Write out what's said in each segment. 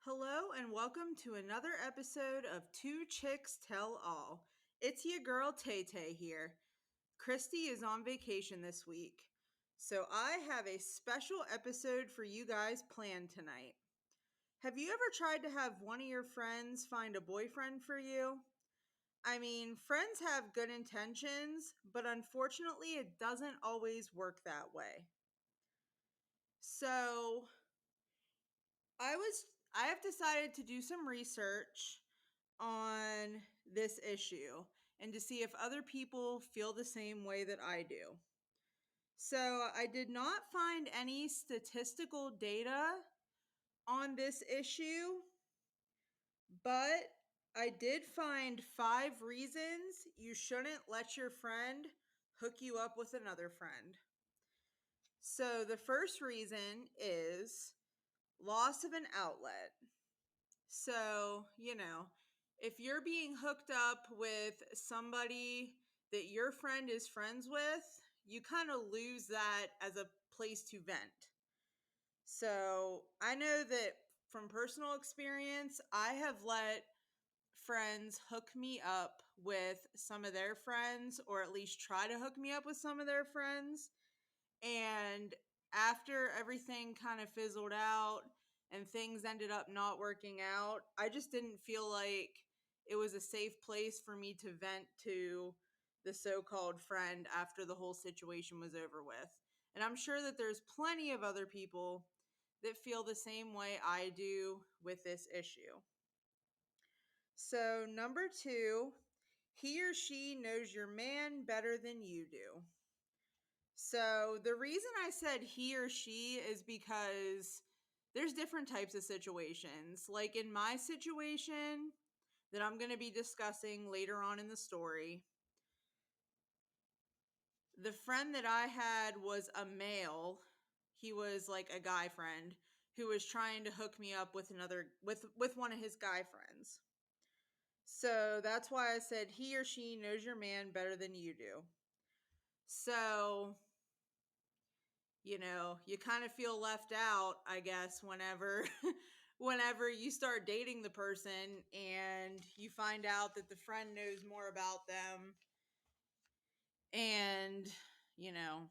Hello and welcome to another episode of Two Chicks Tell All. It's your girl Tay Tay here. Christy is on vacation this week, so I have a special episode for you guys planned tonight. Have you ever tried to have one of your friends find a boyfriend for you? I mean, friends have good intentions, but unfortunately, it doesn't always work that way. So, I was I have decided to do some research on this issue and to see if other people feel the same way that I do. So, I did not find any statistical data on this issue, but I did find 5 reasons you shouldn't let your friend hook you up with another friend. So, the first reason is loss of an outlet. So, if you're being hooked up with somebody that your friend is friends with, you kind of lose that as a place to vent. So, I know that from personal experience, I have let friends hook me up with some of their friends, or at least try to hook me up with some of their friends. And after everything kind of fizzled out and things ended up not working out, I just didn't feel like it was a safe place for me to vent to the so-called friend after the whole situation was over with. And I'm sure that there's plenty of other people that feel the same way I do with this issue. So, number 2, he or she knows your man better than you do. So the reason I said he or she is because there's different types of situations. Like in my situation that I'm going to be discussing later on in the story, the friend that I had was a male. He was like a guy friend who was trying to hook me up with another with one of his guy friends. So that's why I said he or she knows your man better than you do. So you kind of feel left out, I guess, whenever whenever you start dating the person and you find out that the friend knows more about them, and you know,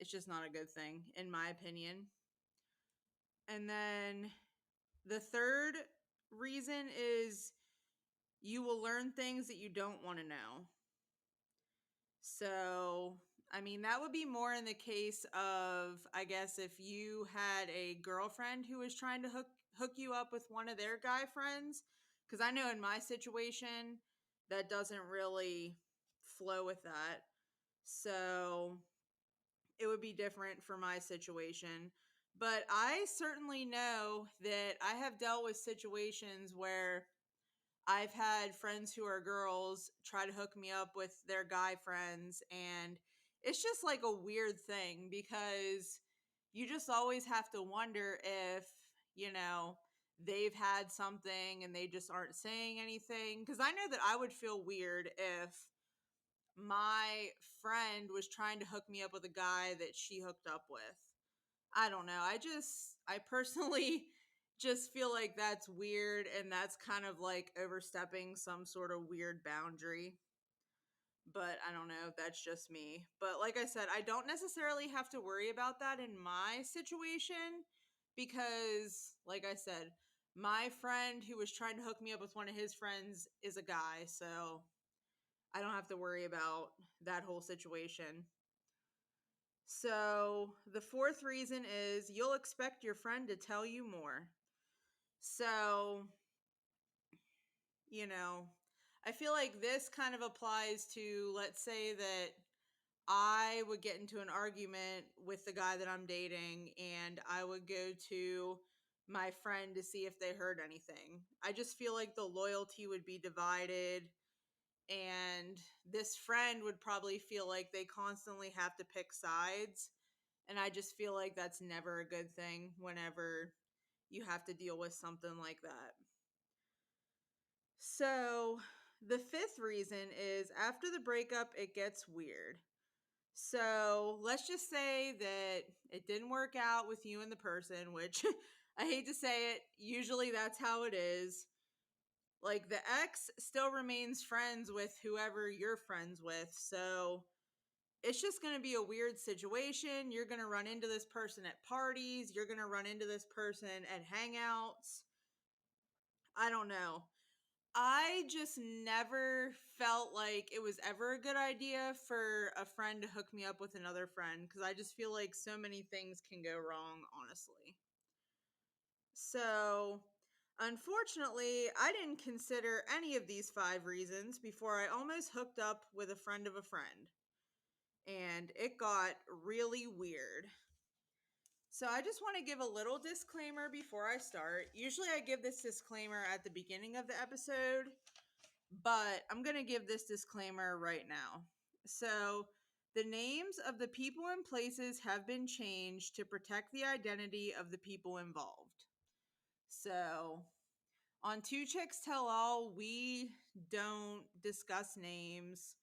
it's just not a good thing in my opinion. And then the third reason is you will learn things that you don't want to know. So, I mean, that would be more in the case of, I guess, if you had a girlfriend who was trying to hook you up with one of their guy friends. Because I know in my situation, that doesn't really flow with that. So, it would be different for my situation. But I certainly know that I have dealt with situations where I've had friends who are girls try to hook me up with their guy friends, and it's just like a weird thing because you just always have to wonder if, you know, they've had something and they just aren't saying anything. Because I know that I would feel weird if my friend was trying to hook me up with a guy that she hooked up with. I don't know. I personally just feel like that's weird, and that's kind of like overstepping some sort of weird boundary. But I don't know. That's just me. But like I said, I don't necessarily have to worry about that in my situation because, like I said, my friend who was trying to hook me up with one of his friends is a guy. So I don't have to worry about that whole situation. So, the fourth reason is you'll expect your friend to tell you more. So, you know, I feel like this kind of applies to, let's say that I would get into an argument with the guy that I'm dating and I would go to my friend to see if they heard anything. I just feel like the loyalty would be divided, and this friend would probably feel like they constantly have to pick sides. And I just feel like that's never a good thing whenever you have to deal with something like that. So, the fifth reason is after the breakup, it gets weird. So, let's just say that it didn't work out with you and the person, which I hate to say it, usually that's how it is. Like, the ex still remains friends with whoever you're friends with, so it's just going to be a weird situation. You're going to run into this person at parties, you're going to run into this person at hangouts. I don't know. I just never felt like it was ever a good idea for a friend to hook me up with another friend because I just feel like so many things can go wrong, honestly. So, unfortunately, I didn't consider any of these 5 reasons before I almost hooked up with a friend of a friend. And it got really weird. So, I just want to give a little disclaimer before I start. Usually, I give this disclaimer at the beginning of the episode, but I'm going to give this disclaimer right now. So, the names of the people and places have been changed to protect the identity of the people involved. So, on Two Chicks Tell All, we don't discuss names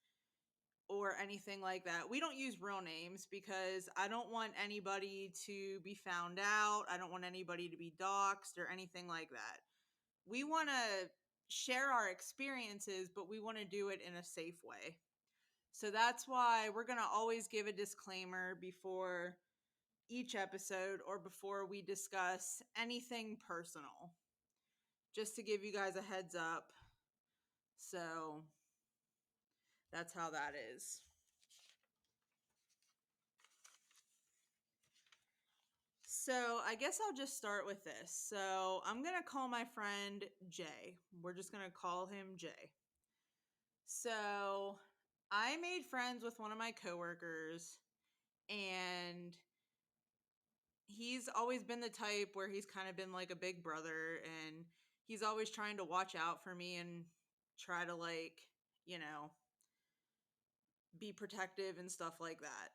or anything like that. We don't use real names because I don't want anybody to be found out. I don't want anybody to be doxxed or anything like that. We want to share our experiences, but we want to do it in a safe way. So that's why we're going to always give a disclaimer before each episode or before we discuss anything personal, just to give you guys a heads up. So that's how that is. So I guess I'll just start with this. So I'm going to call my friend Jay. We're just going to call him Jay. So I made friends with one of my coworkers, and he's always been the type where he's kind of been like a big brother, and he's always trying to watch out for me and try to, like, you know, be protective and stuff like that.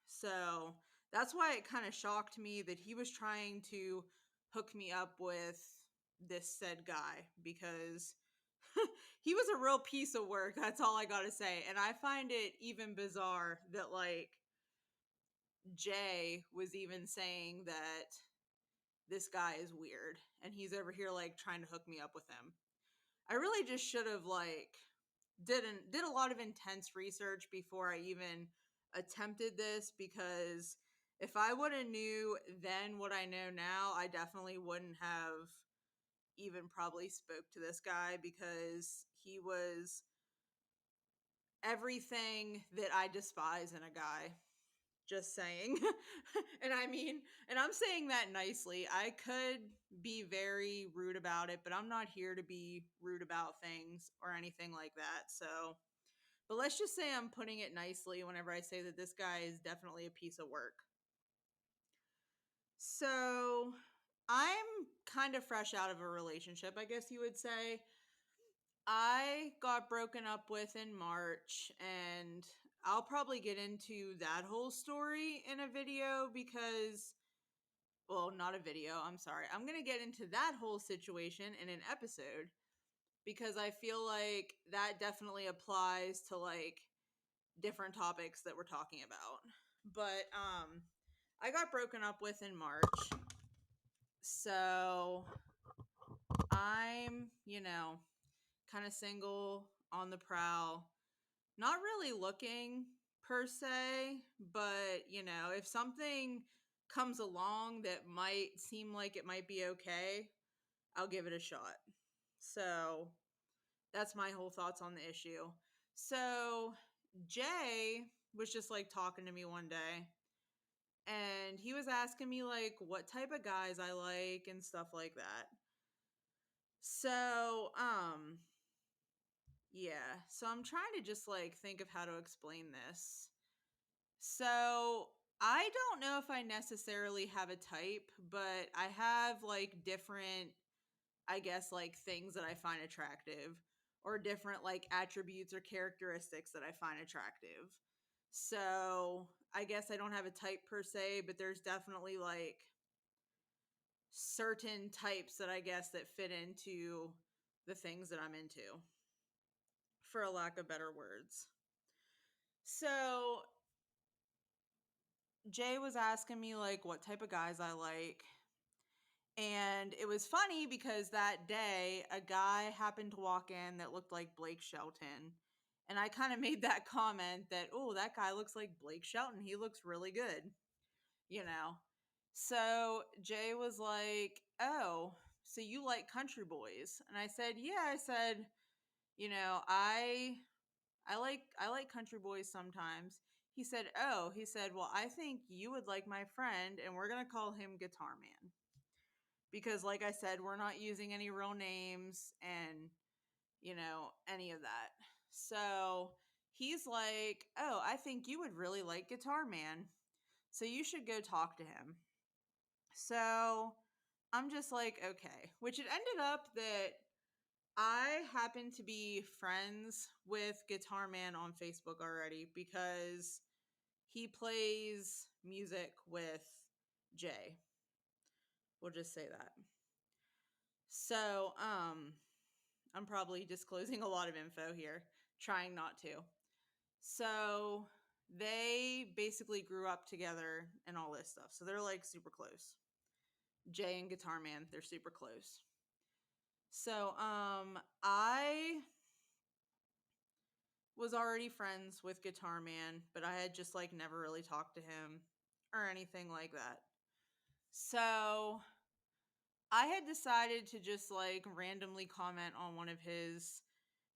So that's why it kind of shocked me that he was trying to hook me up with this said guy, because he was a real piece of work. That's all I gotta say. And I find it even bizarre that, like, Jay was even saying that this guy is weird and he's over here like trying to hook me up with him. I really just should have, like, did a lot of intense research before I even attempted this, because if I would have knew then what I know now, I definitely wouldn't have even probably spoke to this guy, because he was everything that I despise in a guy. Just saying. And I mean, and I'm saying that nicely. I could be very rude about it, but I'm not here to be rude about things or anything like that. So, but let's just say I'm putting it nicely whenever I say that this guy is definitely a piece of work. So, I'm kind of fresh out of a relationship, I guess you would say. I got broken up with in March, and I'll probably get into that whole story in a video because, well, not a video, I'm sorry. I'm going to get into that whole situation in an episode because I feel like that definitely applies to, like, different topics that we're talking about. But I got broken up with in March. So I'm, kind of single, on the prowl, not really looking per se, but if something comes along that might seem like it might be okay, I'll give it a shot. So that's my whole thoughts on the issue. So Jay was just like talking to me one day, and he was asking me like what type of guys I like and stuff like that. So yeah, so I'm trying to just like think of how to explain this. So I don't know if I necessarily have a type, but I have like different, I guess, like things that I find attractive, or different like attributes or characteristics that I find attractive. So I guess I don't have a type per se, but there's definitely like certain types that I guess that fit into the things that I'm into, for a lack of better words. So Jay was asking me like what type of guys I like. And it was funny because that day a guy happened to walk in that looked like Blake Shelton. And I kind of made that comment that, oh, that guy looks like Blake Shelton. He looks really good, you know. So Jay was like, oh, so you like country boys? And I said, yeah. I said, you know, I like country boys sometimes. He said, oh, he said, well, I think you would like my friend, and we're gonna call him Guitar Man. Because like I said, we're not using any real names and any of that. So he's like, oh, I think you would really like Guitar Man. So you should go talk to him. So I'm just like, okay. Which it ended up that I happen to be friends with Guitar Man on Facebook already because he plays music with Jay. We'll just say that. So, I'm probably disclosing a lot of info here, trying not to. So, they basically grew up together and all this stuff. So, they're like super close. Jay and Guitar Man, they're super close. So, I was already friends with Guitar Man, but I had just like never really talked to him or anything like that. So, I had decided to just like randomly comment on one of his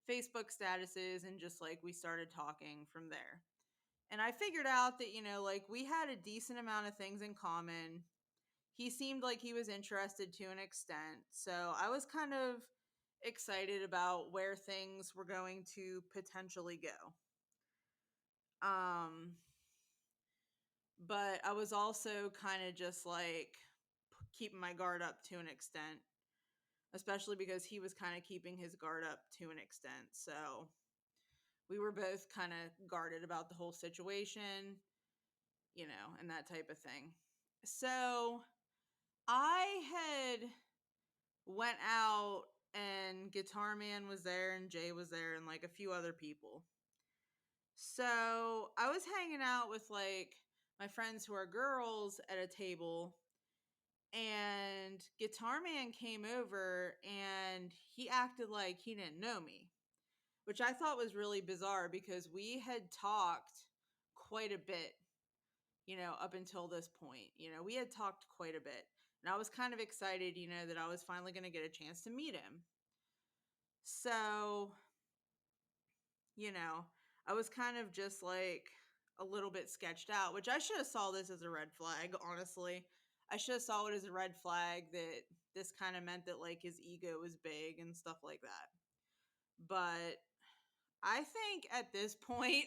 Facebook statuses and just like we started talking from there. And I figured out that, like we had a decent amount of things in common. He seemed like he was interested to an extent. So I was kind of excited about where things were going to potentially go. Um, but I was also kind of just like keeping my guard up to an extent, especially because he was kind of keeping his guard up to an extent. So we were both kind of guarded about the whole situation, and that type of thing. So I had went out and Guitar Man was there and Jay was there and like a few other people. So I was hanging out with like my friends who are girls at a table, and Guitar Man came over and he acted like he didn't know me, which I thought was really bizarre because we had talked quite a bit, up until this point. We had talked quite a bit. And I was kind of excited, that I was finally going to get a chance to meet him. So, you know, I was kind of just like a little bit sketched out, which I should have saw this as a red flag, honestly. I should have saw it as a red flag that this kind of meant that like his ego was big and stuff like that. But I think at this point,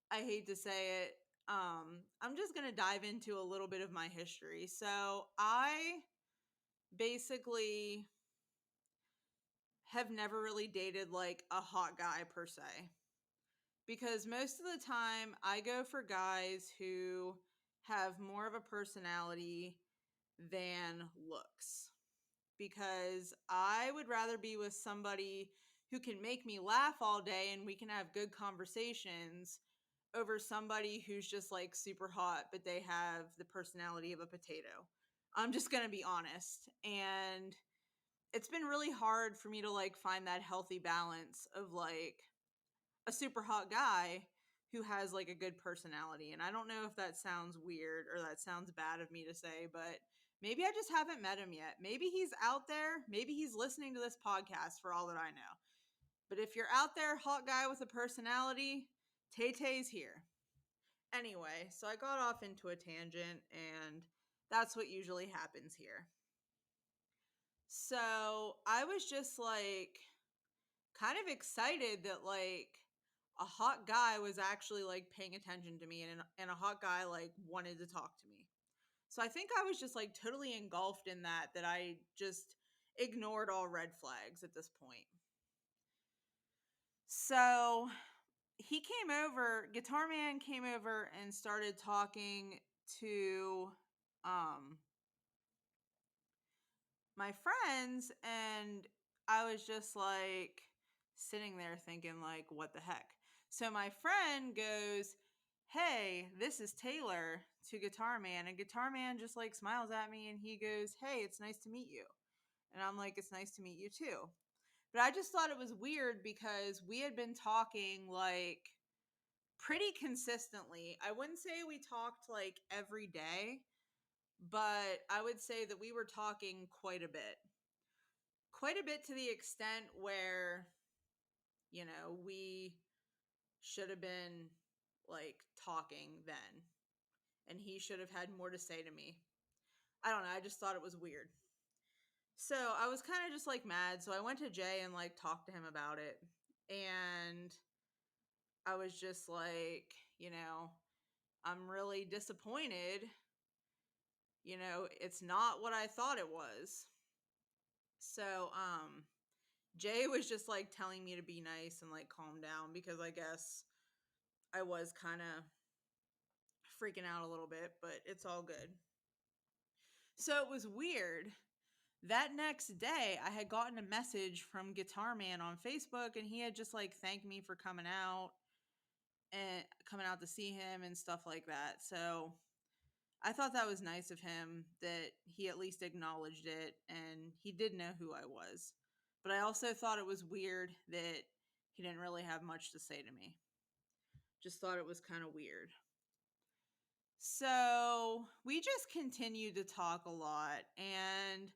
I hate to say it, I'm just going to dive into a little bit of my history. So I basically have never really dated like a hot guy per se, because most of the time I go for guys who have more of a personality than looks, because I would rather be with somebody who can make me laugh all day and we can have good conversations over somebody who's just like super hot, but they have the personality of a potato. I'm just going to be honest. And it's been really hard for me to like find that healthy balance of like a super hot guy who has like a good personality. And I don't know if that sounds weird or that sounds bad of me to say, but maybe I just haven't met him yet. Maybe he's out there. Maybe he's listening to this podcast for all that I know. But if you're out there, hot guy with a personality, Tay-Tay's here. Anyway, so I got off into a tangent, and that's what usually happens here. So I was just like kind of excited that like a hot guy was actually like paying attention to me, and a hot guy like wanted to talk to me. So I think I was just like totally engulfed in that I just ignored all red flags at this point. So he came over, Guitar Man came over and started talking to um my friends, and I was just like sitting there thinking like what the heck. So my friend goes, hey, this is Taylor to Guitar Man. And Guitar Man just like smiles at me and he goes, hey, it's nice to meet you. And I'm like, it's nice to meet you too. But I just thought it was weird because we had been talking like pretty consistently. I wouldn't say we talked like every day, but I would say that we were talking quite a bit. Quite a bit to the extent where, we should have been like talking then. And he should have had more to say to me. I don't know. I just thought it was weird. So I was kind of just like mad. So I went to Jay and like talked to him about it. And I was just like, I'm really disappointed. It's not what I thought it was. So, Jay was just like telling me to be nice and like calm down because I guess I was kind of freaking out a little bit, but it's all good. So it was weird. That next day, I had gotten a message from Guitar Man on Facebook and he had just like thanked me for coming out and coming out to see him and stuff like that. So I thought that was nice of him that he at least acknowledged it and he did know who I was. But I also thought it was weird that he didn't really have much to say to me. Just thought it was kind of weird. So we just continued to talk a lot. And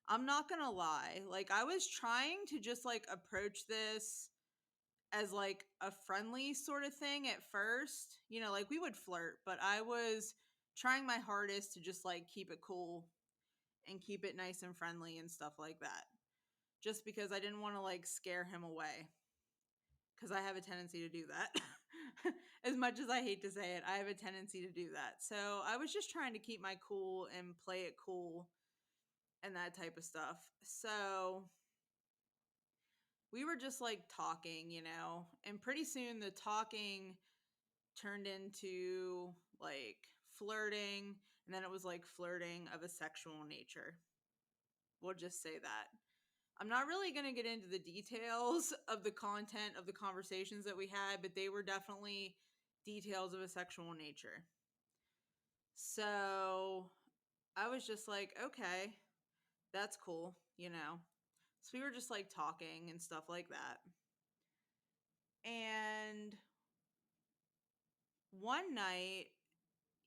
I'm not going to lie, like, I was trying to just like approach this as like a friendly sort of thing at first. Like we would flirt, but I was trying my hardest to just like keep it cool and keep it nice and friendly and stuff like that. Just because I didn't want to like scare him away. Because I have a tendency to do that. As much as I hate to say it, I have a tendency to do that. So I was just trying to keep my cool and play it cool and that type of stuff. So we were just like talking, and pretty soon the talking turned into like flirting, and then it was like flirting of a sexual nature. We'll just say that. I'm not really going to get into the details of the content of the conversations that we had, but they were definitely details of a sexual nature. So I was just like, okay, that's cool. So we were just like talking and stuff like that. And one night,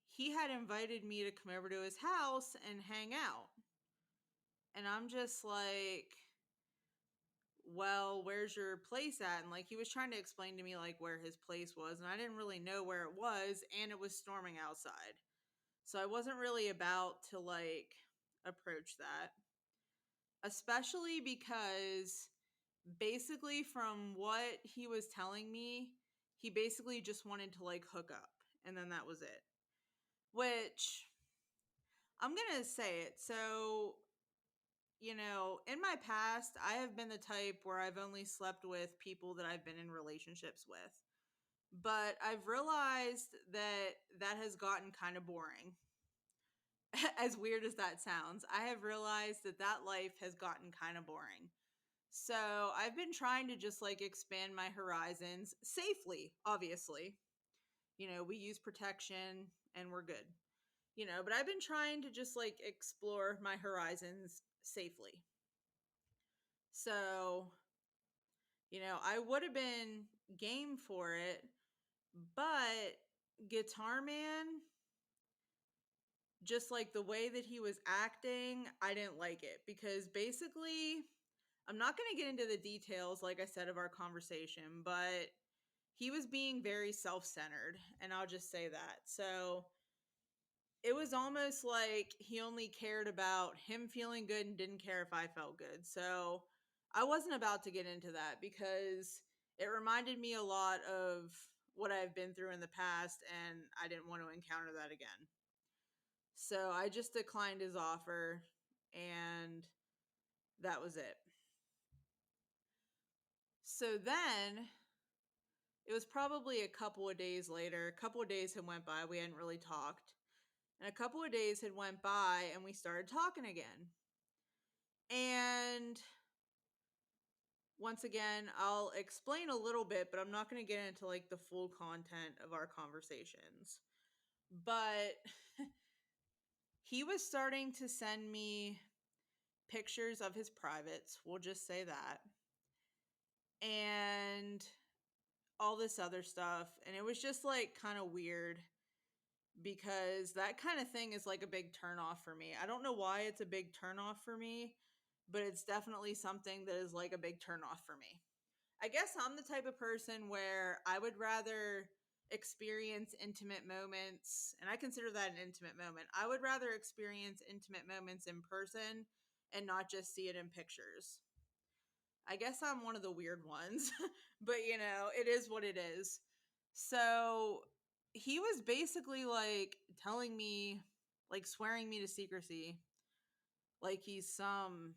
he had invited me to come over to his house and hang out. And I'm just like, well, where's your place at? And like he was trying to explain to me like where his place was, and I didn't really know where it was, and it was storming outside. So I wasn't really about to like approach that. Especially because basically from what he was telling me, he basically just wanted to like hook up and then that was it. Which I'm going to say it. So in my past, I have been the type where I've only slept with people that I've been in relationships with. But I've realized that that has gotten kind of boring. As weird as that sounds, I have realized that that life has gotten kind of boring. So I've been trying to just like expand my horizons safely, obviously. We use protection and we're good. But I've been trying to just like explore my horizons safely. So, I would have been game for it, but Guitar Man, just like the way that he was acting, I didn't like it because basically, I'm not going to get into the details, like I said, of our conversation, but he was being very self centered, and I'll just say that. So it was almost like he only cared about him feeling good and didn't care if I felt good. So I wasn't about to get into that because it reminded me a lot of what I've been through in the past, and I didn't want to encounter that again. So I just declined his offer, and that was it. So then it was probably a couple of days later. A couple of days had went by. We hadn't really talked. And a couple of days had went by and we started talking again. And once again, I'll explain a little bit, but I'm not going to get into like the full content of our conversations. But he was starting to send me pictures of his privates, we'll just say that, and all this other stuff. And it was just like kind of weird because that kind of thing is like a big turnoff for me. I don't know why it's a big turnoff for me, but it's definitely something that is like a big turnoff for me. I guess I'm the type of person where I would rather experience intimate moments, and I consider that an intimate moment. I would rather experience intimate moments in person and not just see it in pictures. I guess I'm one of the weird ones, but it is what it is. So he was basically like telling me, like swearing me to secrecy, like he's some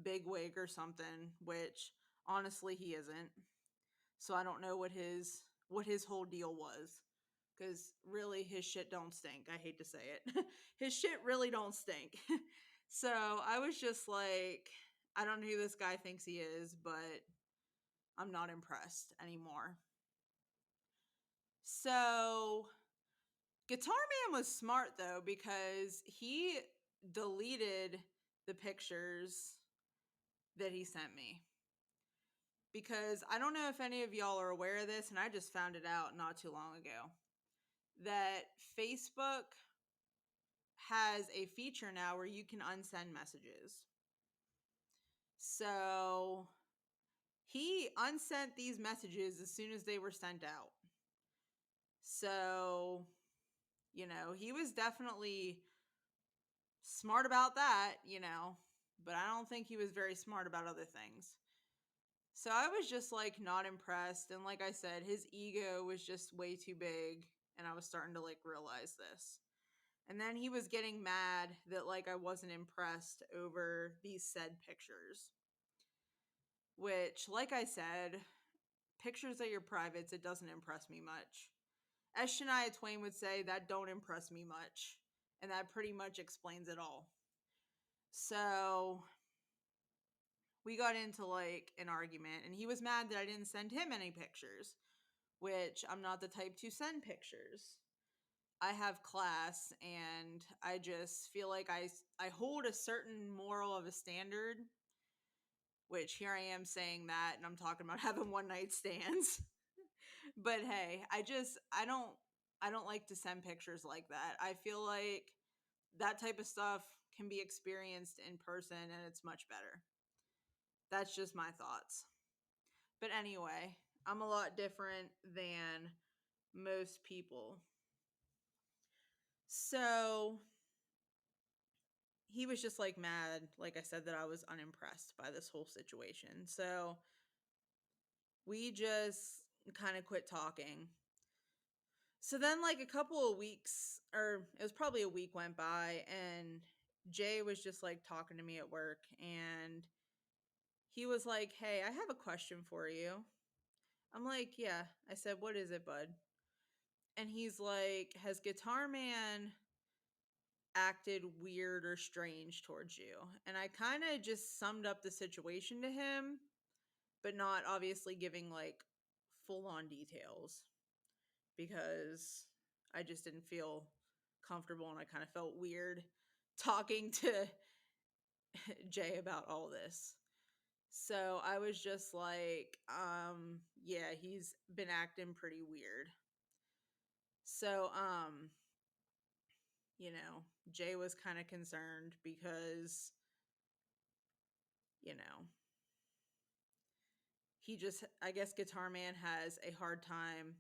bigwig or something, which honestly he isn't. So I don't know what his whole deal was, cuz really his shit don't stink. I hate to say it. His shit really don't stink. So I was just like, I don't know who this guy thinks he is, but I'm not impressed anymore. So Guitar Man was smart though, because he deleted the pictures that he sent me. Because I don't know if any of y'all are aware of this, and I just found it out not too long ago, that Facebook has a feature now where you can unsend messages. So he unsent these messages as soon as they were sent out. So, he was definitely smart about that, but I don't think he was very smart about other things. So I was just like not impressed. And like I said, his ego was just way too big. And I was starting to like realize this. And then he was getting mad that like I wasn't impressed over these said pictures. Which, like I said, pictures of your privates, it doesn't impress me much. As Shania Twain would say, that don't impress me much. And that pretty much explains it all. So we got into like an argument, and he was mad that I didn't send him any pictures, which I'm not the type to send pictures. I have class, and I just feel like I hold a certain moral of a standard, which here I am saying that, and I'm talking about having one night stands. But hey, I don't like to send pictures like that. I feel like that type of stuff can be experienced in person, and it's much better. That's just my thoughts. But anyway, I'm a lot different than most people. So he was just like mad, like I said, that I was unimpressed by this whole situation. So we just kind of quit talking. So then, like a couple of weeks, or it was probably a week went by, and Jay was just like talking to me at work, and he was like, "Hey, I have a question for you." I'm like, "Yeah." I said, "What is it, bud?" And he's like, "Has Guitar Man acted weird or strange towards you?" And I kind of just summed up the situation to him, but not obviously giving like full on details, because I just didn't feel comfortable, and I kind of felt weird talking to Jay about all this. So I was just like, yeah, he's been acting pretty weird. So, Jay was kind of concerned because, you know, I guess Guitar Man has a hard time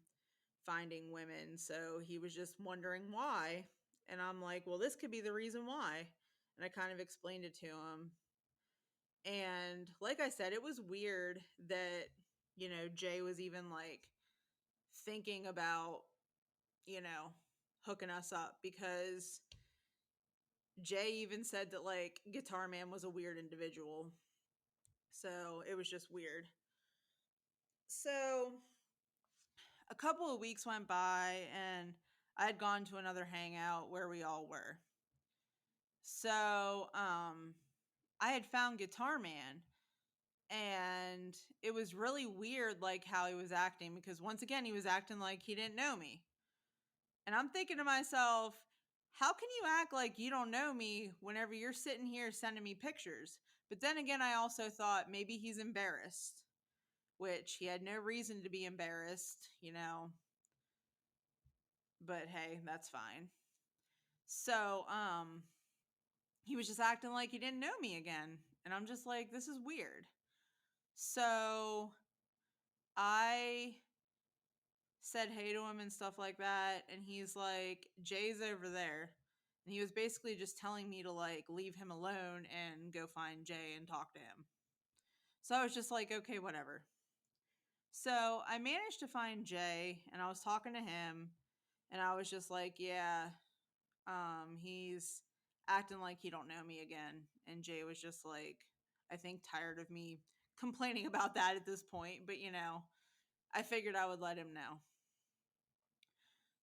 finding women. So he was just wondering why. And I'm like, well, this could be the reason why. And I kind of explained it to him. And like I said, it was weird that, Jay was even like thinking about, you know, hooking us up, because Jay even said that like Guitar Man was a weird individual. So it was just weird. So a couple of weeks went by, and I had gone to another hangout where we all were. So I had found Guitar Man, And it was really weird, like how he was acting, because once again, he was acting like he didn't know me. And I'm thinking to myself, how can you act like you don't know me whenever you're sitting here sending me pictures? But then again, I also thought maybe he's embarrassed, which he had no reason to be embarrassed, but hey, that's fine. So, he was just acting like he didn't know me again. And I'm just like, this is weird. So I said hey to him and stuff like that. And he's like, Jay's over there. And he was basically just telling me to like leave him alone and go find Jay and talk to him. So I was just like, okay, whatever. So I managed to find Jay and I was talking to him and I was just like, yeah, he's acting like he don't know me again. And Jay was just like, I think tired of me complaining about that at this point, but I figured I would let him know.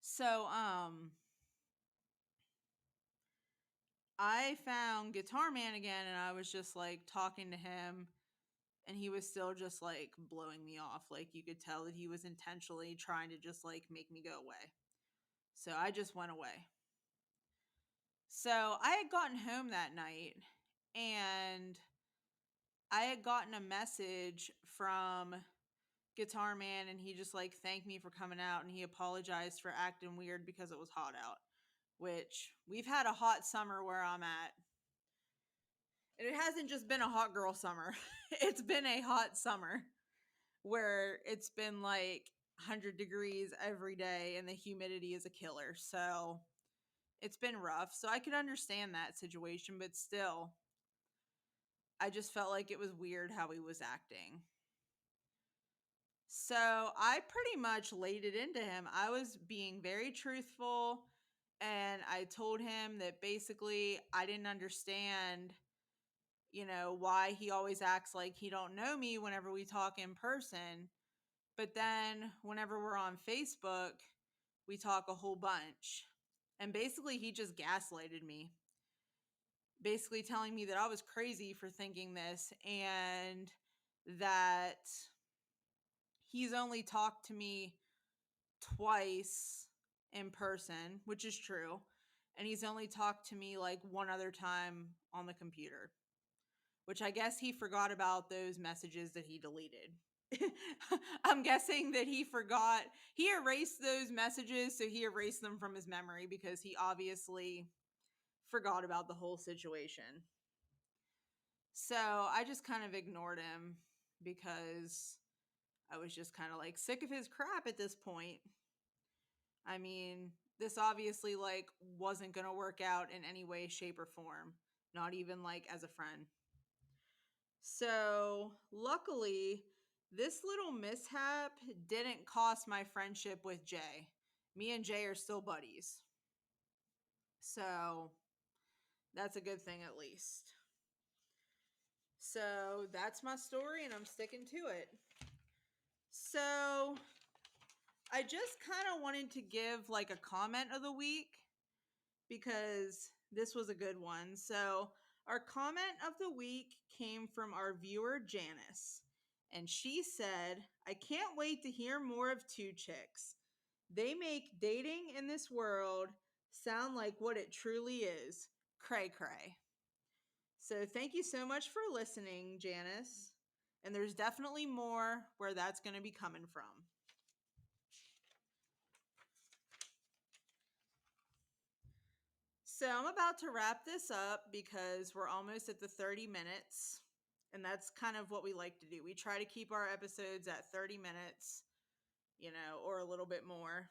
So, I found Guitar Man again and I was just like talking to him and he was still just like blowing me off. Like you could tell that he was intentionally trying to just like make me go away. So I just went away. So I had gotten home that night and I had gotten a message from Guitar Man and he just like thanked me for coming out and he apologized for acting weird because it was hot out, which we've had a hot summer where I'm at. And it hasn't just been a hot girl summer. It's been a hot summer where it's been like 100 degrees every day and the humidity is a killer. So it's been rough. So I could understand that situation, but still, I just felt like it was weird how he was acting. So I pretty much laid it into him. I was being very truthful and I told him that basically I didn't understand, why he always acts like he don't know me whenever we talk in person. But then whenever we're on Facebook, we talk a whole bunch. And basically he just gaslighted me. Basically telling me that I was crazy for thinking this and that he's only talked to me twice in person, which is true. And he's only talked to me like one other time on the computer, which I guess he forgot about those messages that he deleted. I'm guessing that he forgot. He erased those messages, so he erased them from his memory because he obviously forgot about the whole situation. So I just kind of ignored him because I was just kind of like sick of his crap at this point. I mean, this obviously like wasn't going to work out in any way, shape, or form, not even like as a friend. So, luckily, this little mishap didn't cost my friendship with Jay. Me and Jay are still buddies. So, that's a good thing at least. So, that's my story and I'm sticking to it. So, I just kind of wanted to give like a comment of the week because this was a good one. So, our comment of the week came from our viewer, Janice. And she said, I can't wait to hear more of Two Chicks. They make dating in this world sound like what it truly is. Cray cray. So, thank you so much for listening, Janice. And there's definitely more where that's going to be coming from. So I'm about to wrap this up because we're almost at the 30 minutes. And that's kind of what we like to do. We try to keep our episodes at 30 minutes, or a little bit more.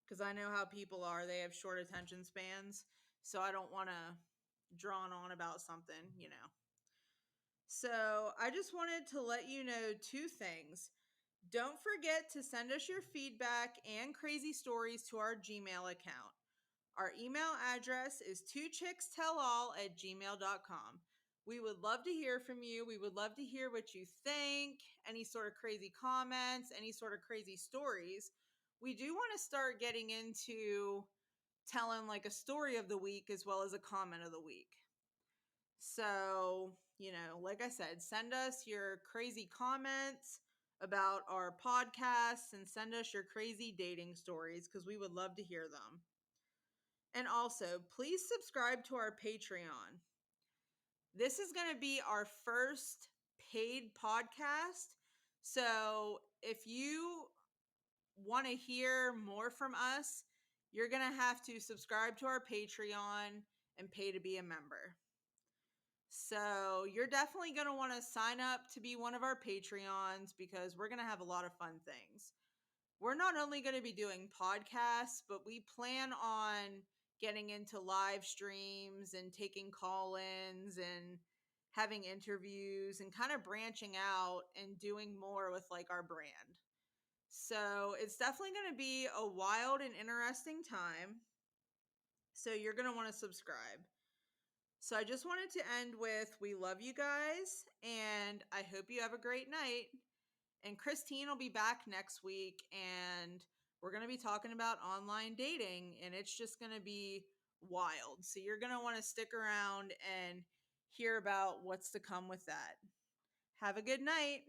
Because I know how people are. They have short attention spans. So I don't want to drone on about something. So I just wanted to let you know two things. Don't forget to send us your feedback and crazy stories to our Gmail account. Our email address is twochickstellall@gmail.com. We would love to hear from you. We would love to hear what you think, any sort of crazy comments, any sort of crazy stories. We do want to start getting into telling like a story of the week as well as a comment of the week. So like I said, send us your crazy comments about our podcasts and send us your crazy dating stories because we would love to hear them. And also, please subscribe to our Patreon. This is going to be our first paid podcast. So if you want to hear more from us, you're going to have to subscribe to our Patreon and pay to be a member. So you're definitely going to want to sign up to be one of our Patreons because we're going to have a lot of fun things. We're not only going to be doing podcasts, but we plan on getting into live streams and taking call-ins and having interviews and kind of branching out and doing more with like our brand. So it's definitely going to be a wild and interesting time. So you're going to want to subscribe. So I just wanted to end with we love you guys and I hope you have a great night. And Christine will be back next week and we're going to be talking about online dating and it's just going to be wild. So you're going to want to stick around and hear about what's to come with that. Have a good night.